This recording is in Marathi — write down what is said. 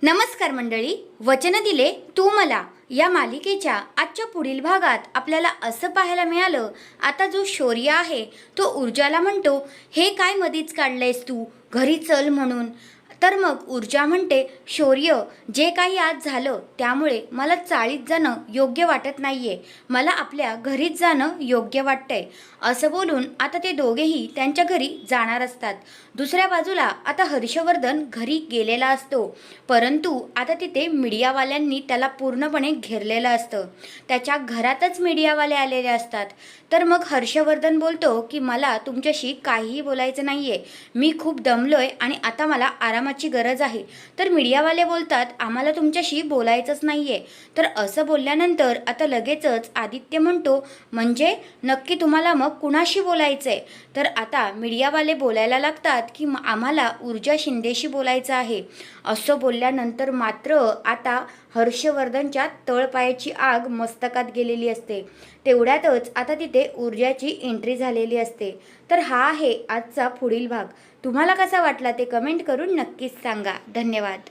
नमस्कार मंडळी, वचन दिले तू मला या मालिकेच्या आजच्या पुढील भागात आपल्याला असं पाहायला मिळालं। आता जो शौर्य आहे तो ऊर्जाला म्हणतो, हे काय मधीच काढलेस तू, घरी चल म्हणून। तर मग ऊर्जा म्हणते, शौर्य, जे काही आज झालं त्यामुळे मला चाळीत जाणं योग्य वाटत नाहीये, मला आपल्या घरीच जाणं योग्य वाटतंय। असं बोलून आता ते दोघेही त्यांच्या घरी जाणार असतात। दुसऱ्या बाजूला आता हर्षवर्धन घरी गेलेला असतो, परंतु आता तिथे मीडियावाल्यांनी त्याला पूर्णपणे घेरलेलं असतं। त्याच्या घरातच मीडियावाले आलेले असतात। तर मग हर्षवर्धन बोलतो की मला तुमच्याशी काहीही बोलायचं नाहीये, मी खूप दमलोय आणि आता मला आरामाची गरज आहे। तर मीडियावाले बोलतात, आम्हाला तुमच्याशी बोलायचंच नाहीये। तर असं बोलल्यानंतर आता लगेचच आदित्य म्हणतो, म्हणजे नक्की तुम्हाला मग कुणाशी बोलायचंय? तर आता मीडियावाले बोलायला लागतात की आम्हाला ऊर्जा शिंदेशी बोलायचं आहे। असं बोलल्यानंतर मात्र आता हर्षवर्धनच्या तळपायाची आग मस्तकात गेलेली असते। तेवढ्यातच आता तिथे ऊर्जाची एंट्री झालेली असते। तर हा आहे आजचा पुढील भाग। तुम्हाला कसा वाटला ते कमेंट करून नक्कीच सांगा। धन्यवाद।